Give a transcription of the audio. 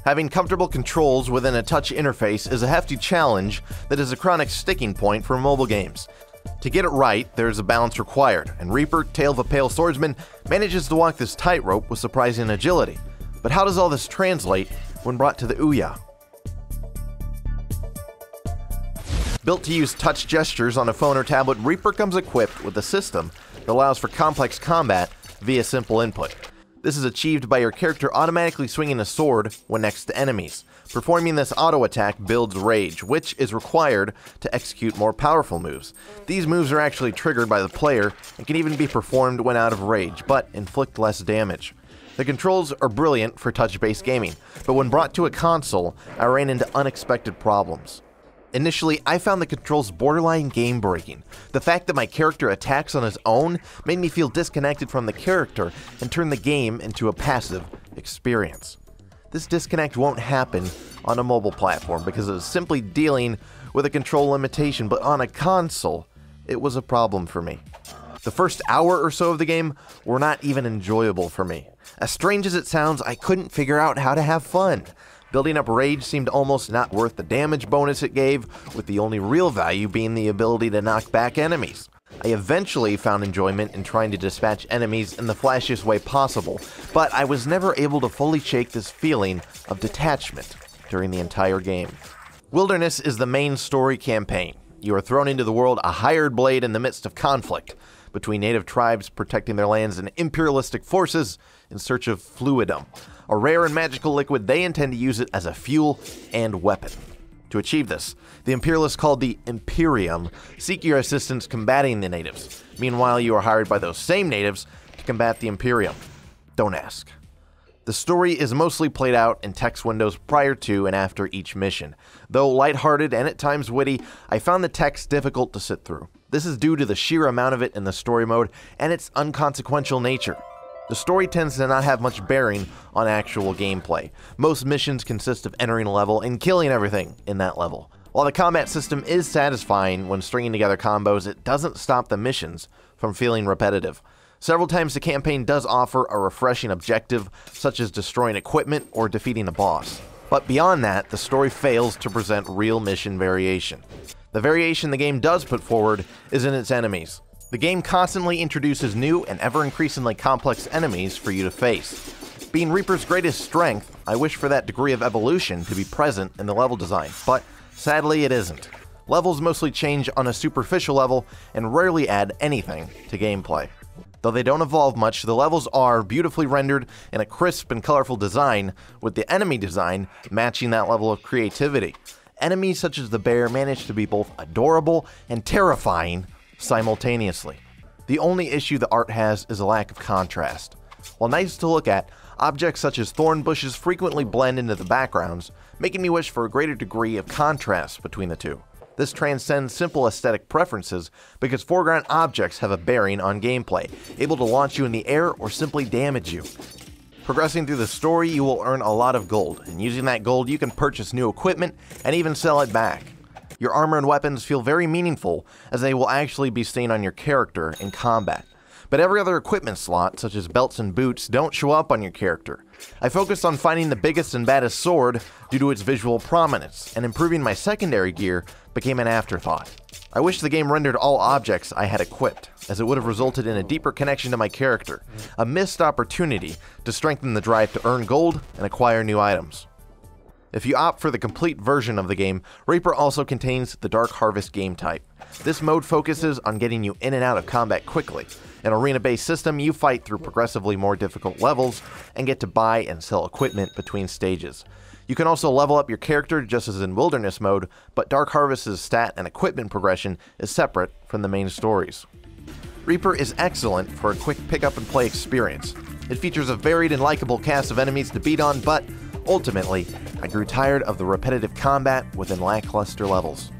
Having comfortable controls within a touch interface is a hefty challenge that is a chronic sticking point for mobile games. To get it right, there is a balance required, and Reaper, Tale of a Pale Swordsman, manages to walk this tightrope with surprising agility. But how does all this translate when brought to the Ouya? Built to use touch gestures on a phone or tablet, Reaper comes equipped with a system that allows for complex combat via simple input. This is achieved by your character automatically swinging a sword when next to enemies. Performing this auto attack builds rage, which is required to execute more powerful moves. These moves are actually triggered by the player and can even be performed when out of rage, but inflict less damage. The controls are brilliant for touch-based gaming, but when brought to a console, I ran into unexpected problems. Initially, I found the controls borderline game-breaking. The fact that my character attacks on his own made me feel disconnected from the character and turned the game into a passive experience. This disconnect won't happen on a mobile platform because it is simply dealing with a control limitation, but on a console, it was a problem for me. The first hour or so of the game were not even enjoyable for me. As strange as it sounds, I couldn't figure out how to have fun. Building up rage seemed almost not worth the damage bonus it gave, with the only real value being the ability to knock back enemies. I eventually found enjoyment in trying to dispatch enemies in the flashiest way possible, but I was never able to fully shake this feeling of detachment during the entire game. Wilderness is the main story campaign. You are thrown into the world a hired blade in the midst of conflict between native tribes protecting their lands and imperialistic forces in search of fluidum, a rare and magical liquid. They intend to use it as a fuel and weapon. To achieve this, the Imperialists, called the Imperium, seek your assistance combating the natives. Meanwhile, you are hired by those same natives to combat the Imperium. Don't ask. The story is mostly played out in text windows prior to and after each mission. Though lighthearted and at times witty, I found the text difficult to sit through. This is due to the sheer amount of it in the story mode and its unconsequential nature. The story tends to not have much bearing on actual gameplay. Most missions consist of entering a level and killing everything in that level. While the combat system is satisfying when stringing together combos, it doesn't stop the missions from feeling repetitive. Several times the campaign does offer a refreshing objective, such as destroying equipment or defeating a boss. But beyond that, the story fails to present real mission variation. The variation the game does put forward is in its enemies. The game constantly introduces new and ever-increasingly complex enemies for you to face. Being Reaper's greatest strength, I wish for that degree of evolution to be present in the level design, but sadly it isn't. Levels mostly change on a superficial level and rarely add anything to gameplay. Though they don't evolve much, the levels are beautifully rendered in a crisp and colorful design, with the enemy design matching that level of creativity. Enemies such as the bear manage to be both adorable and terrifying simultaneously. The only issue the art has is a lack of contrast. While nice to look at, objects such as thorn bushes frequently blend into the backgrounds, making me wish for a greater degree of contrast between the two. This transcends simple aesthetic preferences because foreground objects have a bearing on gameplay, able to launch you in the air or simply damage you. Progressing through the story, you will earn a lot of gold, and using that gold you can purchase new equipment and even sell it back. Your armor and weapons feel very meaningful as they will actually be seen on your character in combat. But every other equipment slot, such as belts and boots, don't show up on your character. I focused on finding the biggest and baddest sword due to its visual prominence, and improving my secondary gear became an afterthought. I wish the game rendered all objects I had equipped, as it would have resulted in a deeper connection to my character, a missed opportunity to strengthen the drive to earn gold and acquire new items. If you opt for the complete version of the game, Reaper also contains the Dark Harvest game type. This mode focuses on getting you in and out of combat quickly. An arena-based system, you fight through progressively more difficult levels and get to buy and sell equipment between stages. You can also level up your character just as in Wilderness mode, but Dark Harvest's stat and equipment progression is separate from the main stories. Reaper is excellent for a quick pick-up-and-play experience. It features a varied and likable cast of enemies to beat on, but ultimately, I grew tired of the repetitive combat within lackluster levels.